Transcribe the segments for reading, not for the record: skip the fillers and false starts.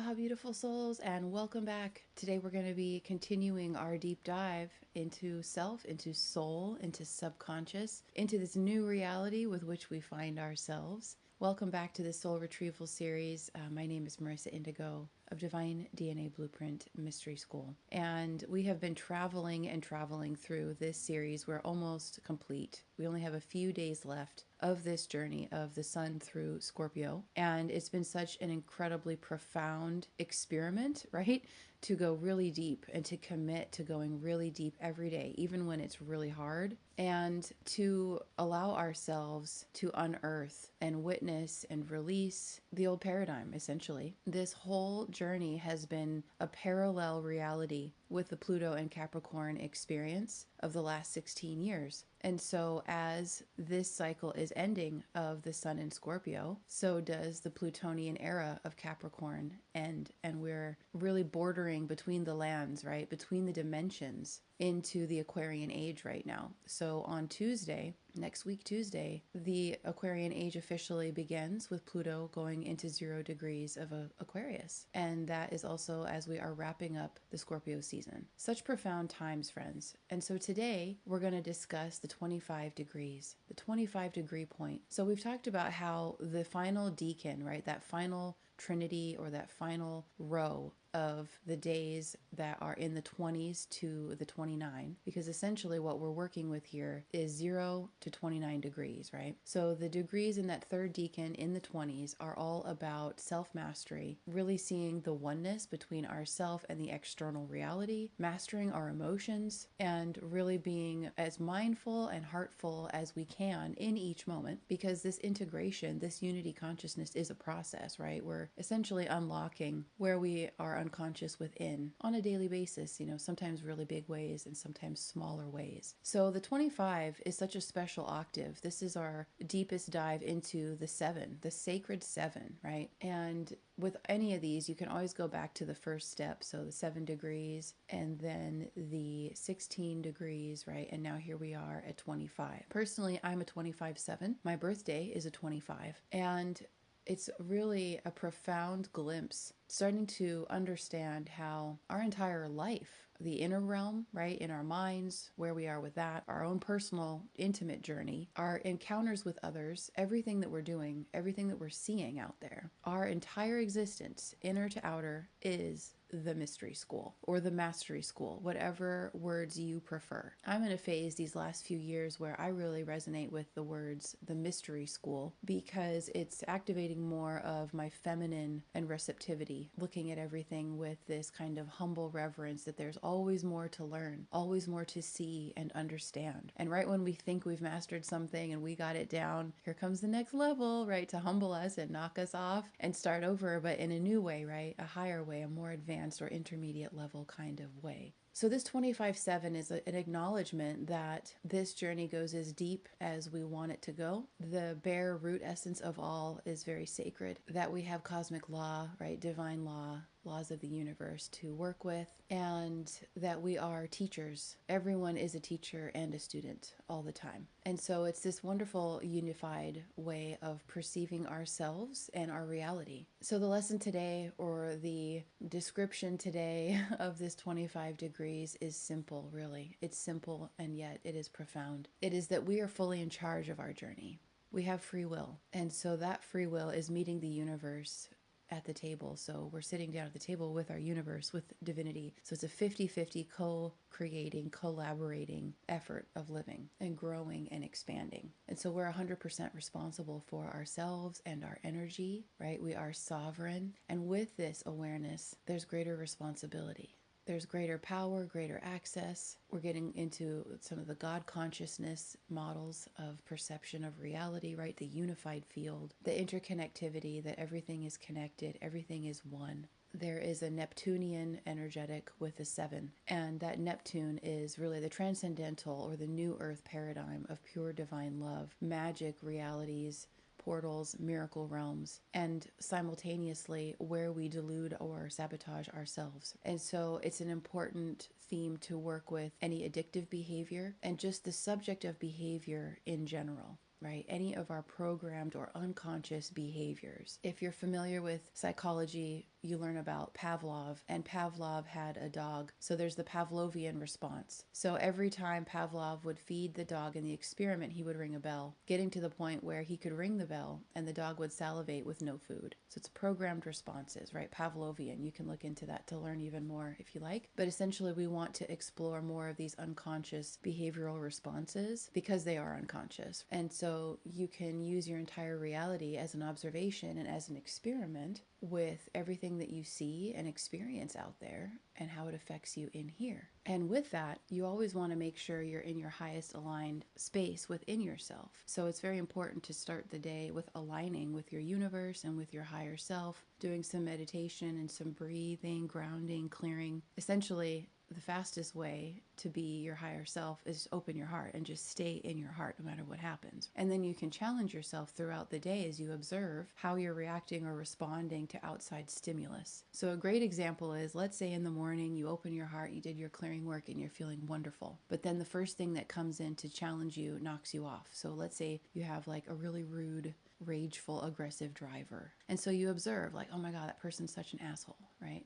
Aloha, beautiful souls, and welcome back. Today we're going to be continuing our deep dive into self, into soul, into subconscious, into this new reality with which we find ourselves. Welcome back to the Soul Retrieval series. My name is Merissa Indigo of Divine DNA Blueprint Mystery School. And we have been traveling and traveling through this series. We're almost complete. We only have a few days left of this journey of the sun through Scorpio. And it's been such an incredibly profound experiment, right? To go really deep and to commit to going really deep every day, even when it's really hard, and to allow ourselves to unearth and witness and release the old paradigm, essentially. This whole journey has been a parallel reality with the Pluto and Capricorn experience of the last 16 years. And so as this cycle is ending of the sun in Scorpio, so does the Plutonian era of Capricorn end. And we're really bordering between the lands, right? Between the dimensions into the Aquarian age right now. So on Tuesday, next week Tuesday, the Aquarian age officially begins with Pluto going into 0 degrees of Aquarius. And that is also as we are wrapping up the Scorpio season. Such profound times, friends. And so today we're going to discuss the 25 degrees, the 25-degree point. So we've talked about how the final decan, right, that final trinity or that final row of the days that are in the 20s to the 29, because essentially what we're working with here is 0 to 29 degrees, right? So the degrees in that third decan in the 20s are all about self-mastery, really seeing the oneness between ourself and the external reality, mastering our emotions, and really being as mindful and heartful as we can in each moment, because this integration, this unity consciousness is a process, right? We're essentially unlocking where we are unconscious within on a daily basis, sometimes really big ways and sometimes smaller ways. So the 25 is such a special octave. This is our deepest dive into the 7, the sacred 7, right? And with any of these, you can always go back to the first step. So the 7 degrees and then the 16 degrees, right? And now here we are at 25. Personally, I'm a 25/7. My birthday is a 25. And it's really a profound glimpse, starting to understand how our entire life, the inner realm, right, in our minds, where we are with that, our own personal, intimate journey, our encounters with others, everything that we're doing, everything that we're seeing out there, our entire existence, inner to outer, is the mystery school or the mastery school, whatever words you prefer. I'm in a phase these last few years where I really resonate with the words the mystery school because it's activating more of my feminine and receptivity, looking at everything with this kind of humble reverence that there's always more to learn, always more to see and understand. And right when we think we've mastered something and we got it down, here comes the next level, right, to humble us and knock us off and start over, but in a new way, right, a higher way, a more advanced or intermediate level kind of way. So this 25/7 is an acknowledgement that this journey goes as deep as we want it to go. The bare root essence of all is very sacred, that we have cosmic law, right, divine law, laws of the universe to work with, and that we are teachers. Everyone is a teacher and a student all the time. And so it's this wonderful unified way of perceiving ourselves and our reality. So the lesson today, or the description today of this 25 degrees is simple, really. It's simple, and yet it is profound. It is that we are fully in charge of our journey. We have free will. And so that free will is meeting the universe at the table. So we're sitting down at the table with our universe, with divinity. So it's a 50-50 co-creating, collaborating effort of living and growing and expanding. And so we're 100% responsible for ourselves and our energy, right? We are sovereign. And with this awareness, there's greater responsibility. There's greater power, greater access. We're getting into some of the God consciousness models of perception of reality, right? The unified field, the interconnectivity, that everything is connected, everything is one. There is a Neptunian energetic with a 7, and that Neptune is really the transcendental or the new earth paradigm of pure divine love, magic realities, portals, miracle realms, and simultaneously where we delude or sabotage ourselves. And so it's an important theme to work with any addictive behavior and just the subject of behavior in general. right? Any of our programmed or unconscious behaviors. If you're familiar with psychology, you learn about Pavlov, and Pavlov had a dog. So there's the Pavlovian response. So every time Pavlov would feed the dog in the experiment, he would ring a bell, getting to the point where he could ring the bell and the dog would salivate with no food. So it's programmed responses, right? Pavlovian. You can look into that to learn even more if you like. But essentially, we want to explore more of these unconscious behavioral responses because they are unconscious. And so you can use your entire reality as an observation and as an experiment with everything that you see and experience out there and how it affects you in here. And with that, you always want to make sure you're in your highest aligned space within yourself. So it's very important to start the day with aligning with your universe and with your higher self, doing some meditation and some breathing, grounding, clearing. Essentially, the fastest way to be your higher self is open your heart and just stay in your heart no matter what happens. And then you can challenge yourself throughout the day as you observe how you're reacting or responding to outside stimulus. So a great example is, let's say in the morning you open your heart, you did your clearing work and you're feeling wonderful. But then the first thing that comes in to challenge you knocks you off. So let's say you have like a really rude, rageful, aggressive driver. And so you observe like, oh my God, that person's such an asshole, right?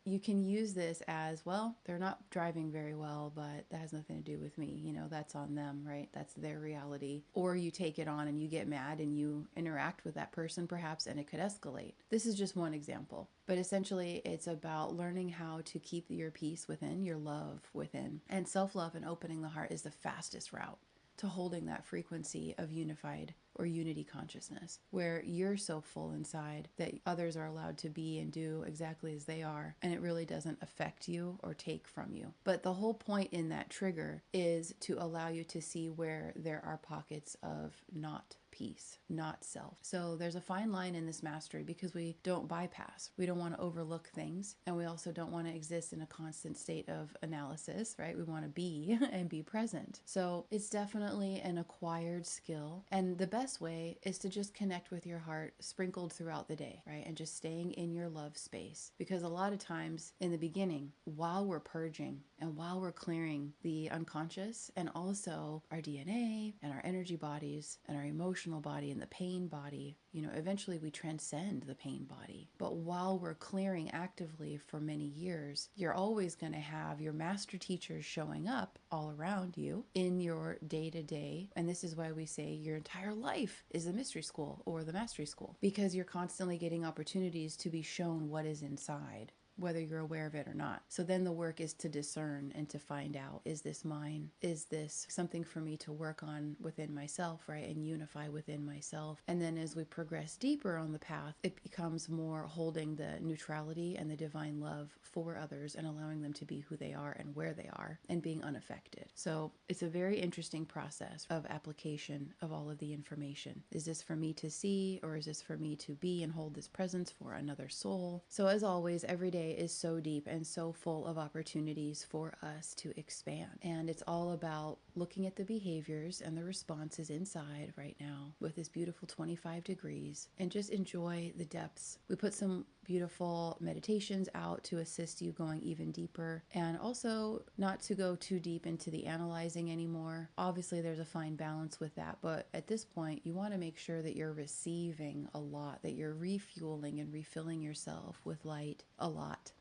You can use this as, well, they're not driving very well, but that has nothing to do with me. You know, that's on them, right? That's their reality. Or you take it on and you get mad and you interact with that person perhaps, and it could escalate. This is just one example. But essentially, it's about learning how to keep your peace within, your love within. And self-love and opening the heart is the fastest route to holding that frequency of unified or unity consciousness, where you're so full inside that others are allowed to be and do exactly as they are, and it really doesn't affect you or take from you. But the whole point in that trigger is to allow you to see where there are pockets of not peace, not self. So there's a fine line in this mastery because we don't bypass. We don't want to overlook things, and we also don't want to exist in a constant state of analysis, right? We want to be and be present. So it's definitely an acquired skill, and the best way is to just connect with your heart sprinkled throughout the day, right? And just staying in your love space, because a lot of times in the beginning, while we're purging and while we're clearing the unconscious and also our DNA and our energy bodies and our emotional body and the pain body, you know, eventually we transcend the pain body. But while we're clearing actively for many years, you're always going to have your master teachers showing up all around you in your day-to-day. And this is why we say your entire life is the mystery school or the mastery school, because you're constantly getting opportunities to be shown what is inside, whether you're aware of it or not. So then the work is to discern and to find out, is this mine? Is this something for me to work on within myself, right? And unify within myself. And then as we progress deeper on the path, it becomes more holding the neutrality and the divine love for others and allowing them to be who they are and where they are and being unaffected. So it's a very interesting process of application of all of the information. Is this for me to see, or is this for me to be and hold this presence for another soul? So as always, every day is so deep and so full of opportunities for us to expand. And it's all about looking at the behaviors and the responses inside right now with this beautiful 25 degrees and just enjoy the depths. We put some beautiful meditations out to assist you going even deeper, and also not to go too deep into the analyzing anymore. Obviously, there's a fine balance with that, but at this point, you want to make sure that you're receiving a lot, that you're refueling and refilling yourself with light a lot.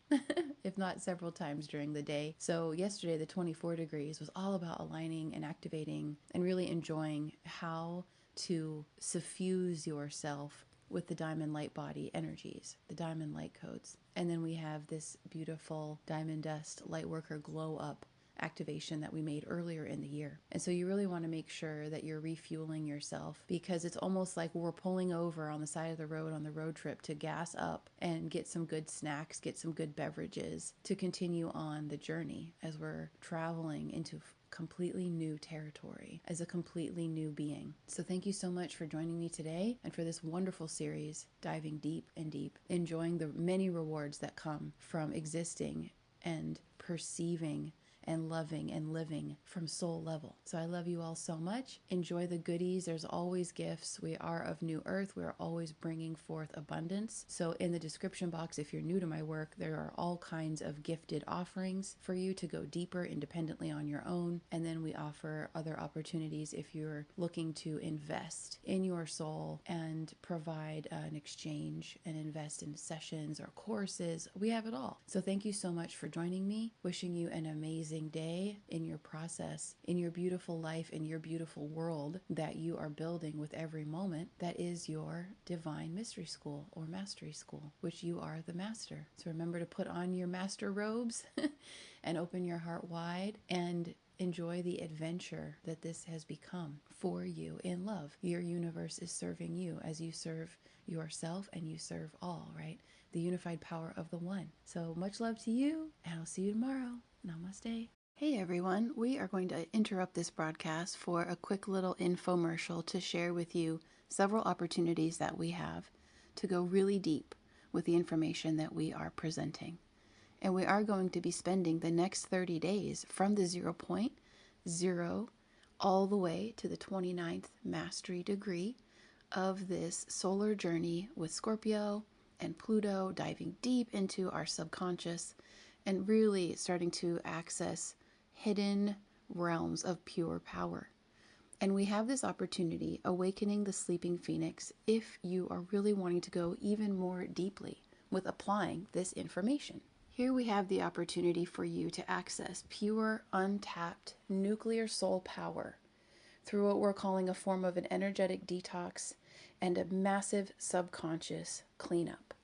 If not several times during the day. So yesterday, the 24 degrees was all about aligning and activating and really enjoying how to suffuse yourself with the diamond light body energies, the diamond light codes. And then we have this beautiful diamond dust light worker glow up activation that we made earlier in the year. And so you really want to make sure that you're refueling yourself, because it's almost like we're pulling over on the side of the road on the road trip to gas up and get some good snacks, get some good beverages to continue on the journey as we're traveling into completely new territory as a completely new being. So thank you so much for joining me today and for this wonderful series, diving deep and deep, enjoying the many rewards that come from existing and perceiving and loving and living from soul level. So I love you all so much. Enjoy the goodies. There's always gifts. We are of new earth. We are always bringing forth abundance. So in the description box, if you're new to my work, there are all kinds of gifted offerings for you to go deeper independently on your own. And then we offer other opportunities if you're looking to invest in your soul and provide an exchange and invest in sessions or courses. We have it all. So thank you so much for joining me. Wishing you an amazing day in your process, in your beautiful life, in your beautiful world that you are building with every moment. That is your divine mystery school or mastery school, which you are the master. So remember to put on your master robes and open your heart wide and enjoy the adventure that this has become for you in love. Your universe is serving you as you serve yourself and you serve all, right? The unified power of the one. So much love to you, and I'll see you tomorrow. Namaste. Hey everyone, we are going to interrupt this broadcast for a quick little infomercial to share with you several opportunities that we have to go really deep with the information that we are presenting. And we are going to be spending the next 30 days from the 0.0 all the way to the 29th mastery degree of this solar journey with Scorpio and Pluto, diving deep into our subconscious and really starting to access hidden realms of pure power. And we have this opportunity, awakening the sleeping phoenix, if you are really wanting to go even more deeply with applying this information. Here we have the opportunity for you to access pure, untapped nuclear soul power through what we're calling a form of an energetic detox and a massive subconscious cleanup.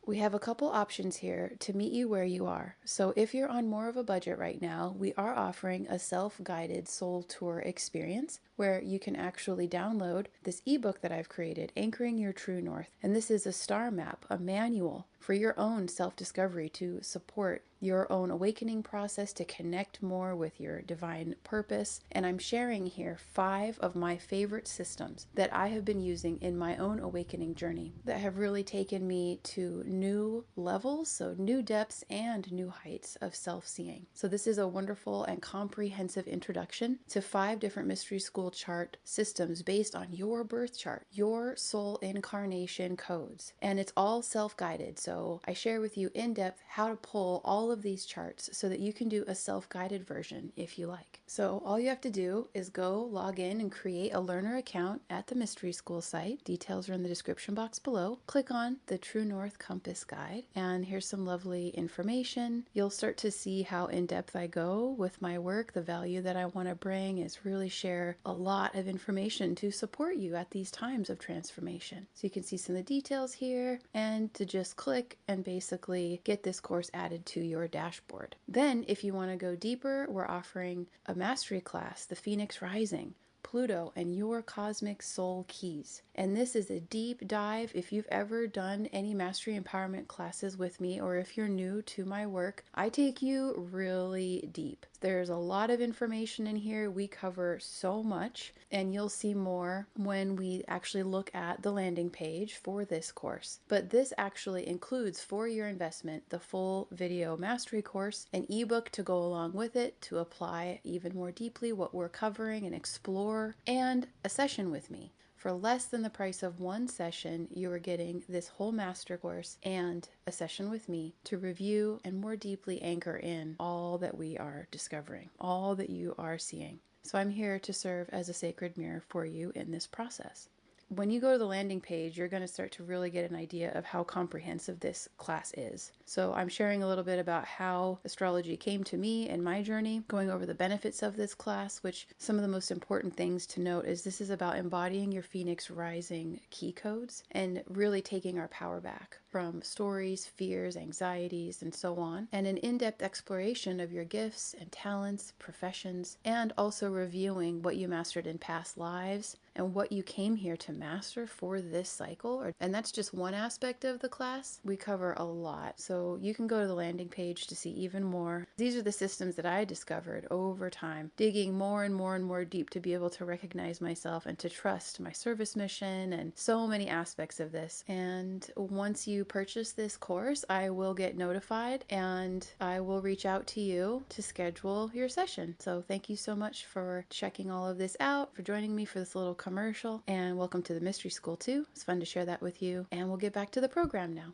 We have a couple options here to meet you where you are. So if you're on more of a budget right now, we are offering a self-guided soul tour experience where you can actually download this ebook that I've created, Anchoring Your True North. And this is a star map, a manual for your own self-discovery to support your own awakening process, to connect more with your divine purpose. And I'm sharing here 5 of my favorite systems that I have been using in my own awakening journey that have really taken me to new levels, so new depths and new heights of self-seeing. So this is a wonderful and comprehensive introduction to 5 different mystery school chart systems based on your birth chart, your soul incarnation codes. And it's all self-guided. So I share with you in depth how to pull all of these charts so that you can do a self-guided version if you like. So all you have to do is go log in and create a learner account at the Mystery School site. Details are in the description box below. Click on the True North Compass Guide, and here's some lovely information. You'll start to see how in depth I go with my work. The value that I want to bring is really share a lot of information to support you at these times of transformation. So you can see some of the details here, and to just click and basically get this course added to your dashboard. Then if you want to go deeper, we're offering a mastery class, the Phoenix Rising, Pluto, and your cosmic soul keys. And this is a deep dive. If you've ever done any mastery empowerment classes with me, or if you're new to my work, I take you really deep. There's a lot of information in here. We cover so much, and you'll see more when we actually look at the landing page for this course. But this actually includes, for your investment, the full video mastery course, an ebook to go along with it to apply even more deeply what we're covering and explore, and a session with me. For less than the price of one session, you are getting this whole master course and a session with me to review and more deeply anchor in all that we are discovering, all that you are seeing. So I'm here to serve as a sacred mirror for you in this process. When you go to the landing page, you're going to start to really get an idea of how comprehensive this class is. So I'm sharing a little bit about how astrology came to me and my journey, going over the benefits of this class, which some of the most important things to note is this is about embodying your Phoenix Rising key codes and really taking our power back from stories, fears, anxieties, and so on, and an in-depth exploration of your gifts and talents, professions, and also reviewing what you mastered in past lives and what you came here to master for this cycle. And that's just one aspect of the class. We cover a lot. So you can go to the landing page to see even more. These are the systems that I discovered over time, digging more and more and more deep to be able to recognize myself and to trust my service mission and so many aspects of this. And once you purchase this course, I will get notified and I will reach out to you to schedule your session. So thank you so much for checking all of this out, for joining me for this little commercial, and welcome to the Mystery School too. It's fun to share that with you, and we'll get back to the program now.